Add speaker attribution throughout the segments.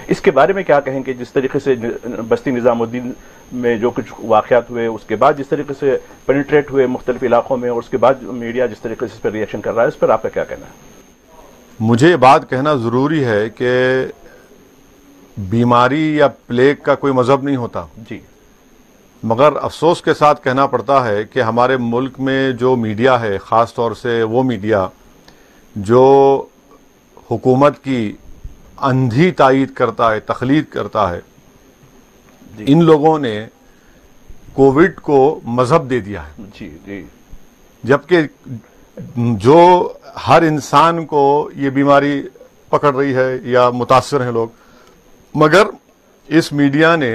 Speaker 1: इसके बारे में क्या कहेंगे? जिस तरीके से बस्ती निजामुद्दीन में जो कुछ वाकयात हुए, उसके बाद जिस तरीके से पेनिट्रेट हुए मुख्तलिफ इलाकों में, और उसके बाद मीडिया जिस तरीके से इस पर रिएक्शन कर रहा है, इस पर आपका क्या कहना है?
Speaker 2: मुझे ये बात कहना ज़रूरी है कि बीमारी या प्लेग का कोई मजहब नहीं होता
Speaker 1: जी,
Speaker 2: मगर अफसोस के साथ कहना पड़ता है कि हमारे मुल्क में जो मीडिया है, ख़ास तौर से वो मीडिया जो हुकूमत की अंधी तायीद करता है, तखलीद करता है, इन लोगों ने कोविड को मजहब दे दिया है।
Speaker 1: जी जी,
Speaker 2: जबकि जो हर इंसान को ये बीमारी पकड़ रही है या मुतासर हैं लोग, मगर इस मीडिया ने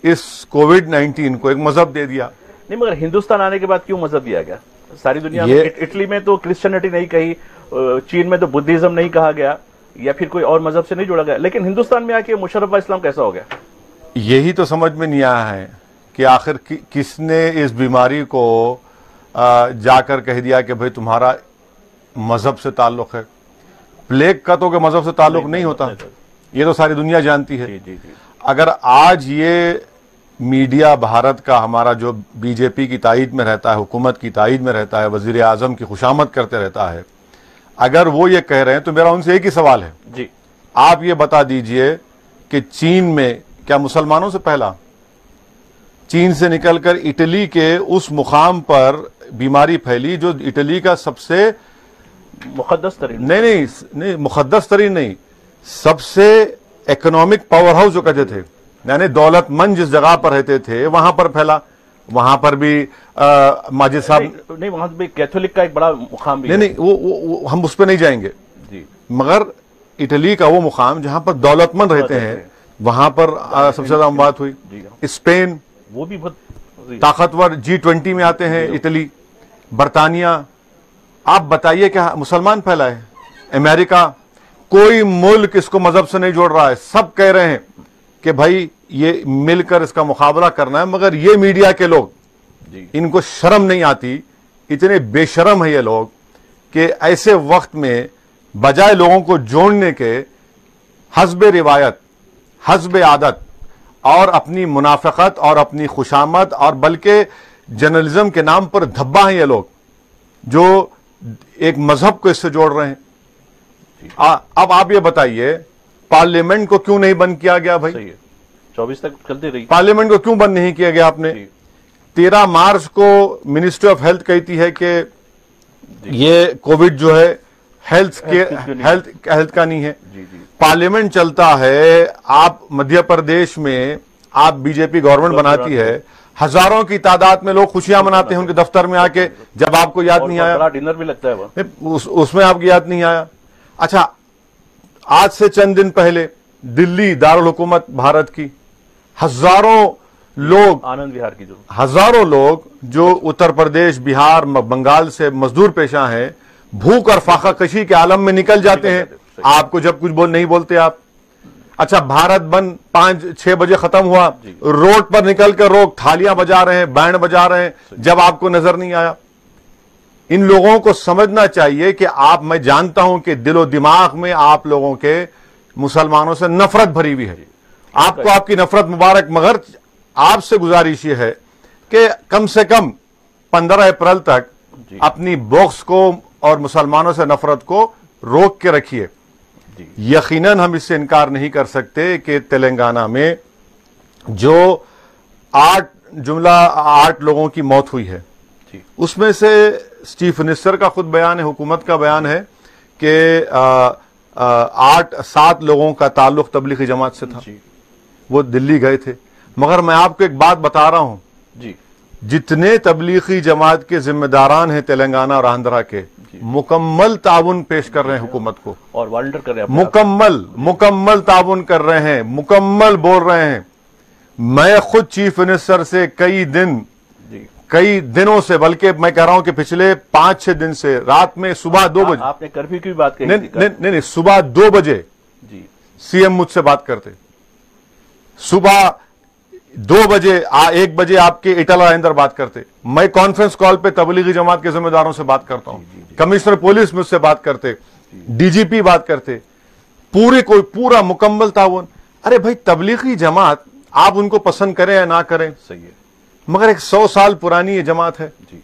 Speaker 2: इस कोविड-19 को एक मजहब दे दिया।
Speaker 1: नहीं, मगर हिंदुस्तान आने के बाद क्यों मजहब दिया गया? सारी दुनिया में इटली में तो क्रिश्चियनिटी नहीं कही, चीन में तो बुद्धिज्म नहीं कहा गया, या फिर कोई और मजहब से नहीं जोड़ा गया, लेकिन हिंदुस्तान में आके मुशर्रफ इस्लाम कैसा हो गया?
Speaker 2: यही तो समझ में नहीं आया है कि आखिर किसने इस बीमारी को जाकर कह दिया कि भाई तुम्हारा मजहब से ताल्लुक है। प्लेग का तो मजहब से ताल्लुक नहीं होता, ये तो सारी दुनिया जानती है।
Speaker 1: जी जी जी।
Speaker 2: अगर आज ये मीडिया भारत का, हमारा जो बीजेपी की तायीद में रहता है, हुकूमत की तायीद में रहता है, वजीर आजम की खुशामद करते रहता है, अगर वो ये कह रहे हैं तो मेरा उनसे एक ही सवाल है
Speaker 1: जी,
Speaker 2: आप ये बता दीजिए कि चीन में क्या मुसलमानों से पहला, चीन से निकलकर इटली के उस मुकाम पर बीमारी फैली जो इटली का सबसे
Speaker 1: मुकद्दस तरीन,
Speaker 2: नहीं मुकद्दस तरीन नहीं, सबसे इकोनॉमिक पावर हाउस जो कहते थे, यानी दौलतमंद जिस जगह पर रहते थे वहां पर फैला। वहां पर भी माजिद साहब
Speaker 1: नहीं वहां भी कैथोलिक का एक बड़ा मुकाम भी
Speaker 2: नहीं वो हम उस पर नहीं जाएंगे
Speaker 1: जी, मगर
Speaker 2: इटली का वो मुकाम जहां पर दौलतमंद रहते हैं वहां पर सबसे ज्यादा बात हुई। स्पेन,
Speaker 1: वो भी बहुत
Speaker 2: ताकतवर G20 में आते हैं, इटली, बरतानिया, आप बताइए क्या मुसलमान फैला है? अमेरिका, कोई मुल्क इसको मजहब से नहीं जोड़ रहा है, सब कह रहे हैं कि भाई ये मिलकर इसका मुकाबला करना है, मगर ये मीडिया के लोग, इनको शर्म नहीं आती, इतने बेशर्म है ये लोग कि ऐसे वक्त में बजाय लोगों को जोड़ने के हस्बे रिवायत, हस्बे आदत और अपनी मुनाफिकत और अपनी खुशामद और बल्कि जर्नलिज्म के नाम पर धब्बा हैं ये लोग, जो एक मजहब को इससे जोड़ रहे हैं। अब आप ये बताइए पार्लियामेंट को क्यों नहीं बंद किया गया भाई?
Speaker 1: 24 तक चलती रही।
Speaker 2: पार्लियामेंट को क्यों बंद नहीं किया गया आपने? 13 मार्च को मिनिस्ट्री ऑफ हेल्थ कहती है कि ये कोविड जो है हेल्थ का नहीं है। पार्लियामेंट चलता है, आप मध्य प्रदेश में आप बीजेपी गवर्नमेंट बनाती है, हजारों की तादाद में लोग खुशियां मनाते हैं उनके दफ्तर में आके, जब आपको याद नहीं आया,
Speaker 1: डिनर भी लगता है
Speaker 2: उसमें आपको याद नहीं आया। अच्छा, आज से चंद दिन पहले दिल्ली दारुल हुकूमत भारत की हजारों लोग,
Speaker 1: आनंद विहार की जो
Speaker 2: हजारों लोग जो उत्तर प्रदेश, बिहार, बंगाल से मजदूर पेशा हैं, भूख और फाका कशी के आलम में निकल जाते हैं। आपको जब कुछ नहीं बोलते आप। अच्छा, भारत बंद 5-6 बजे खत्म हुआ, रोड पर निकलकर लोग थालियां बजा रहे हैं, बैंड बजा रहे हैं, जब आपको नजर नहीं आया। इन लोगों को समझना चाहिए कि आप, मैं जानता हूं कि दिलो दिमाग में आप लोगों के मुसलमानों से नफरत भरी हुई है, आपको आपकी नफरत मुबारक, मगर आपसे गुजारिश ये है कि कम से कम 15 अप्रैल तक अपनी बॉक्स को और मुसलमानों से नफरत को रोक के रखिए। यकीनन हम इससे इनकार नहीं कर सकते कि तेलंगाना में जो 8 लोगों की मौत हुई है, उसमें से चीफ मिनिस्टर का खुद बयान है, हुकूमत का बयान है कि 7 लोगों का ताल्लुक तबलीगी जमात से था, वो दिल्ली गए थे। मगर मैं आपको एक बात बता रहा हूं जी, जितने तबलीगी जमात के जिम्मेदारान हैं तेलंगाना और आंध्रा के, मुकम्मल ताउन पेश कर रहे हैं हुकूमत को, और वॉलंटियर कर रहे हैं, मुकम्मल ताउन कर रहे हैं, मुकम्मल बोल रहे हैं। मैं खुद चीफ मिनिस्टर से कई दिनों से, बल्कि मैं कह रहा हूं कि पिछले 5-6 दिन से, रात में सुबह 2 बजे,
Speaker 1: आपने कर्फ्यू की बात कही,
Speaker 2: नहीं, सुबह 2 बजे सीएम मुझसे बात करते, सुबह 2 बजे 1 बजे आपके इटला अंदर बात करते, मैं कॉन्फ्रेंस कॉल पे तबलीगी जमात के जिम्मेदारों से बात करता हूं, कमिश्नर पुलिस मुझसे बात करते, डीजीपी बात करते, पूरा मुकम्मल ताउन। अरे भाई, तबलीगी जमात आप उनको पसंद करें या ना करें,
Speaker 1: सही है,
Speaker 2: मगर एक 100 साल पुरानी ये जमात है।
Speaker 1: जी,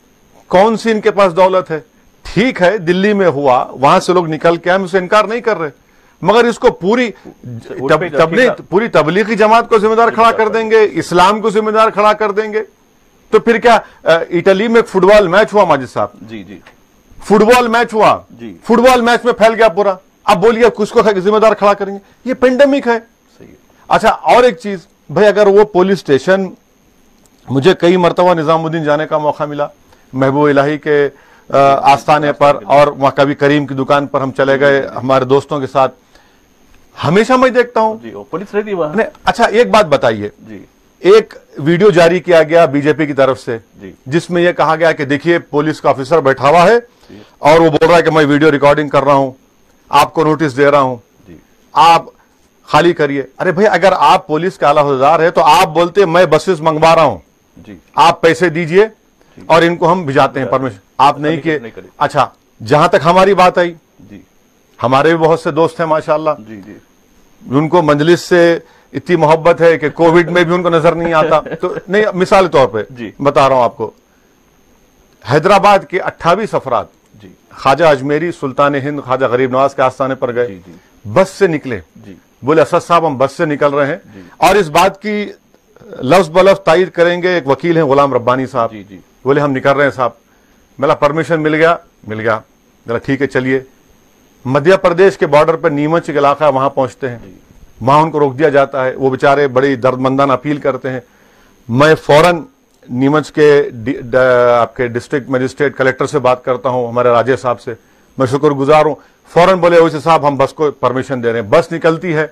Speaker 2: कौन सी इनके पास दौलत है? ठीक है, दिल्ली में हुआ, वहां से लोग निकल के आए, हम उसे इनकार नहीं कर रहे, मगर इसको पूरी तबलीगी जमात को जिम्मेदार खड़ा कर देंगे, इस्लाम को जिम्मेदार खड़ा कर देंगे। तो फिर क्या, इटली में फुटबॉल मैच हुआ माजिद साहब,
Speaker 1: जी जी,
Speaker 2: फुटबॉल मैच हुआ,
Speaker 1: जी,
Speaker 2: फुटबॉल मैच में फैल गया पूरा, अब बोलिए किसको जिम्मेदार खड़ा करेंगे? ये पेंडेमिक है।
Speaker 1: सही है।
Speaker 2: अच्छा, और एक चीज भाई, अगर वो पुलिस स्टेशन, मुझे कई मरतबा निजामुद्दीन जाने का मौका मिला, महबूब इलाही के आस्थाने पर, और वहां कभी करीम की दुकान पर हम चले गए हमारे दोस्तों के साथ, हमेशा मैं देखता हूं
Speaker 1: जी, पुलिस रहती वहां।
Speaker 2: अच्छा, एक बात बताइए,
Speaker 1: जी,
Speaker 2: एक वीडियो जारी किया गया बीजेपी की तरफ से,
Speaker 1: जी,
Speaker 2: जिसमें यह कहा गया कि देखिए पुलिस का ऑफिसर बैठा हुआ है और वो बोल रहा है कि मैं वीडियो रिकॉर्डिंग कर रहा हूं, आपको नोटिस दे रहा हूं, आप खाली करिए। अरे भाई, अगर आप पुलिस के आला अहदेदार है तो आप बोलते मैं बसेस मंगवा रहा हूं
Speaker 1: जी,
Speaker 2: आप पैसे दीजिए और इनको हम भिजाते हैं परमिशन, आप नहीं किए। अच्छा, जहां तक हमारी बात आई,
Speaker 1: जी,
Speaker 2: हमारे भी बहुत से दोस्त हैं माशाल्लाह,
Speaker 1: जी, जी,
Speaker 2: उनको मंजलिस से इतनी मोहब्बत है कि कोविड में भी उनको नजर नहीं आता। तो नहीं, मिसाल के तौर पे बता रहा हूं आपको, हैदराबाद के 28 अफराद ख्वाजा अजमेरी सुल्तान हिंद ख्वाजा गरीब नवाज के आस्थाने पर गए, बस से निकले, बोले असद साहब हम बस से निकल रहे हैं, और इस बात की लफ्ज बलफ्ज तायीद करेंगे, एक वकील हैं गुलाम रब्बानी साहब, बोले हम निकल रहे हैं साहब। मेरा परमिशन मिल गया, बोला ठीक है चलिए। मध्य प्रदेश के बॉर्डर पर नीमच का इलाका, वहां पहुंचते हैं, वहां उनको रोक दिया जाता है, वो बेचारे बड़ी दर्दमंदाना अपील करते हैं। मैं फौरन नीमच के आपके डिस्ट्रिक्ट मजिस्ट्रेट कलेक्टर से बात करता हूं, हमारे राजे साहब से, मैं शुक्रगुजार हूं। फौरन बोले ओवैसी साहब हम बस को परमिशन दे रहे हैं। बस निकलती है,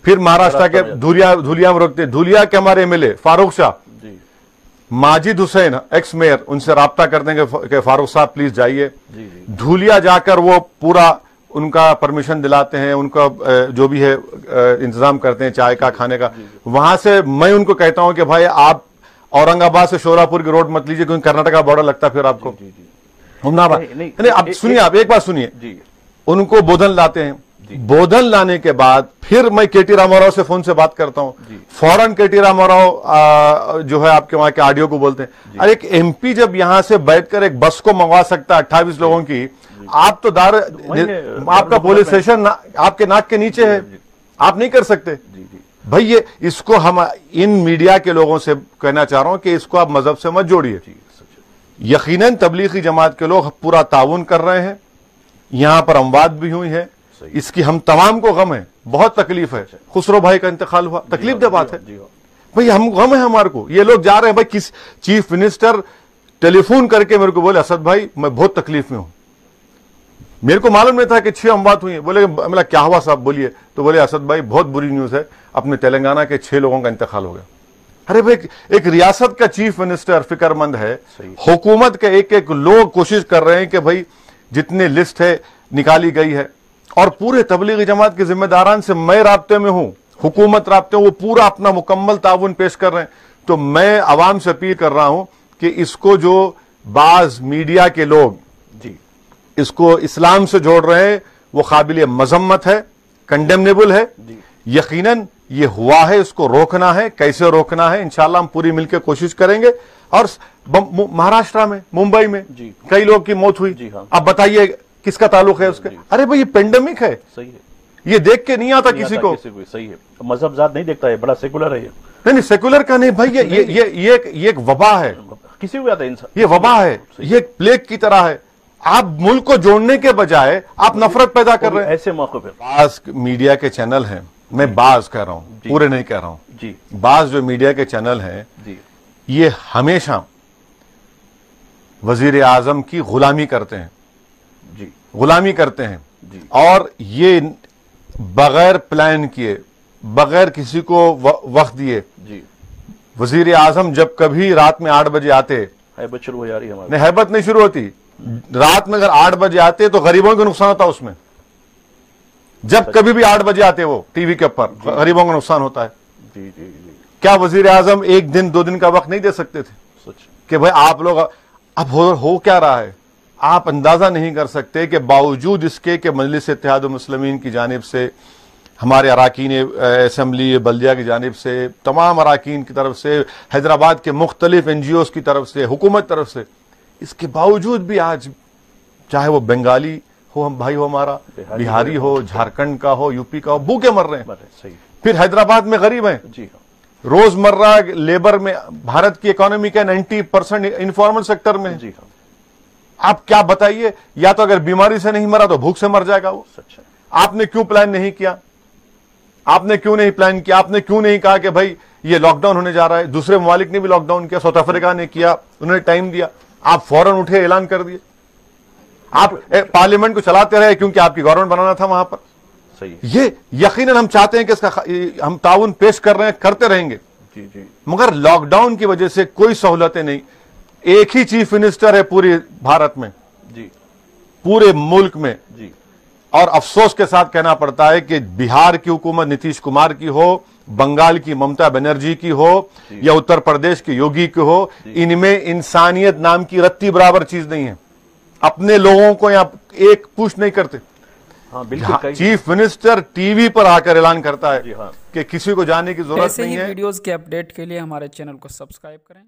Speaker 2: फिर महाराष्ट्र के धुलिया में रोकते, धुलिया के हमारे MLA Farooq Shah, Majid Hussain x mayor, उनसे राब्ता कर देंगे कि फारूक साहब प्लीज जाइए। धुलिया जाकर वो पूरा उनका परमिशन दिलाते हैं, उनका जो भी है इंतजाम करते हैं चाय का, खाने का। वहां से मैं उनको कहता हूं कि भाई आप औरंगाबाद से शोरापुर की रोड मत लीजिए, क्योंकि कर्नाटक का बॉर्डर लगता है फिर आपको। नहीं, आप सुनिए, आप एक बात सुनिए, उनको बोधन लाते हैं, बोधन लाने के बाद फिर मैं केटी रामाराव से फोन से बात करता हूं, फौरन केटी रामाराव जो है आपके वहां के आरडीओ को बोलते हैं, अरे एक एमपी जब यहां से बैठकर एक बस को मंगवा सकता है 28 लोगों की, आप तो आपका पुलिस स्टेशन आपके नाक के नीचे है, आप नहीं कर सकते भाई। ये इसको हम इन मीडिया के लोगों से कहना चाह रहा हूं कि इसको आप मजहब से मत जोड़िए। यकीनन तबलीगी जमात के लोग पूरा ताउन कर रहे हैं, यहां पर अमवात भी हुई है, इसकी हम तमाम को गम है, बहुत तकलीफ है। खुसरो भाई का इंतकाल हुआ, तकलीफ दे बात है भाई, हम गम है हमारे को। ये लोग जा रहे हैं भाई, किस चीफ मिनिस्टर टेलीफोन करके मेरे को बोले असद भाई मैं बहुत तकलीफ में हूं, मेरे को मालूम नहीं था कि 6 अमवात हुई है। बोले मतलब क्या हुआ साहब बोलिए, तो बोले असद भाई बहुत बुरी न्यूज है, अपने तेलंगाना के 6 लोगों का इंतकाल हो गया। अरे भाई, एक रियासत का चीफ मिनिस्टर फिक्रमंद है, हुकूमत के एक एक लोग कोशिश कर रहे हैं कि भाई जितनी लिस्ट है निकाली गई है, और पूरे तबलीगी जमात के जिम्मेदारान से मैं राब्ते में हूं, हुकूमत राब्ते में, वो पूरा अपना मुकम्मल ताउन पेश कर रहे हैं। तो मैं आवाम से अपील कर रहा हूं कि इसको जो बाज मीडिया के लोग इसको इस्लाम से जोड़ रहे हैं, वो काबिल मजम्मत है, कंडेमनेबल है। यकीनन ये हुआ है, इसको रोकना है, कैसे रोकना है इंशाअल्लाह हम पूरी मिलकर कोशिश करेंगे। और महाराष्ट्र में, मुंबई में कई लोग की मौत हुई, अब बताइए किसका ताल्लुक है उसके? अरे भाई ये पेंडेमिक है,
Speaker 1: सही है,
Speaker 2: ये देख के नहीं आता किसी को।
Speaker 1: सही है, मजहब जात नहीं देखता है, बड़ा सेकुलर है ये।
Speaker 2: नहीं, सेकुलर का नहीं भाई, ये एक वबा है,
Speaker 1: किसी को आता है इंसान,
Speaker 2: ये वबा है, ये एक प्लेग की तरह है। आप मुल्क को जोड़ने के बजाय आप नफरत पैदा कर रहे हैं
Speaker 1: ऐसे मौके पर।
Speaker 2: बाज मीडिया के चैनल हैं, मैं बाज कह रहा हूं, पूरे नहीं कह रहा हूं, बाज जो मीडिया के चैनल हैं ये हमेशा वजीर आजम की गुलामी करते हैं, गुलामी करते हैं, और ये बगैर प्लान किए, बगैर किसी को वक्त दिए। वजीर आजम जब कभी रात में 8 बजे आते,
Speaker 1: हैबत शुरू हो जा रही है हमारी।
Speaker 2: नहीं, हैबत नहीं शुरू होती, रात में अगर 8 बजे आते तो गरीबों को नुकसान होता उसमें। जब कभी भी 8 बजे आते वो टीवी के ऊपर, गरीबों का नुकसान होता है। क्या वजीर आजम 1 दिन 2 दिन का वक्त नहीं दे सकते थे कि भाई आप लोग, अब हो क्या रहा है, आप अंदाजा नहीं कर सकते कि बावजूद इसके कि मजलिस इत्तेहाद मुस्लिमीन की जानिब से, हमारे अराकीन असम्बली बल्दिया की जानिब से, तमाम अराकीन की तरफ से, हैदराबाद के मुख्तलिफ NGOs की तरफ से, हुकूमत तरफ से, इसके बावजूद भी आज चाहे वो बंगाली हो, हम भाई हो हमारा, बिहारी हो, झारखंड का हो, यूपी का हो, भूखे मर रहे हैं।
Speaker 1: सही।
Speaker 2: फिर हैदराबाद में गरीब हैं।
Speaker 1: जी हाँ।
Speaker 2: रोजमर्रा लेबर में भारत की इकोनॉमी का 90% इनफॉर्मल सेक्टर में है।
Speaker 1: जी हाँ।
Speaker 2: आप क्या बताइए, या तो अगर बीमारी से नहीं मरा तो भूख से मर जाएगा वो।
Speaker 1: सच है।
Speaker 2: आपने क्यों प्लान नहीं किया? आपने क्यों नहीं प्लान किया? आपने क्यों नहीं कहा कि भाई ये लॉकडाउन होने जा रहा है? दूसरे ममालिक ने भी लॉकडाउन किया, साउथ अफ्रीका ने किया, उन्होंने टाइम दिया, आप फौरन उठे, ऐलान कर दिए। आप पार्लियामेंट को चलाते रहे क्योंकि आपकी गवर्नमेंट बनाना था वहां पर।
Speaker 1: सही।
Speaker 2: ये यकीनन हम चाहते हैं कि इसका हम ताउन पेश कर रहे हैं, करते रहेंगे।
Speaker 1: जी जी।
Speaker 2: मगर लॉकडाउन की वजह से कोई सहूलतें नहीं। एक ही चीफ मिनिस्टर है पूरे भारत में,
Speaker 1: जी,
Speaker 2: पूरे मुल्क में।
Speaker 1: जी।
Speaker 2: और अफसोस के साथ कहना पड़ता है कि बिहार की हुकूमत नीतीश कुमार की हो, बंगाल की ममता बनर्जी की हो, या उत्तर प्रदेश की योगी की हो, इनमें इंसानियत नाम की रत्ती बराबर चीज नहीं है। अपने लोगों को यहां एक पूछ नहीं करते।
Speaker 1: हाँ, बिल्कुल।
Speaker 2: चीफ मिनिस्टर टीवी पर आकर ऐलान करता है
Speaker 1: जी हाँ।
Speaker 2: कि किसी को जाने की जरूरत
Speaker 3: ऐसे
Speaker 2: नहीं
Speaker 3: ही
Speaker 2: है।
Speaker 3: वीडियोस के अपडेट के लिए हमारे चैनल को सब्सक्राइब करें।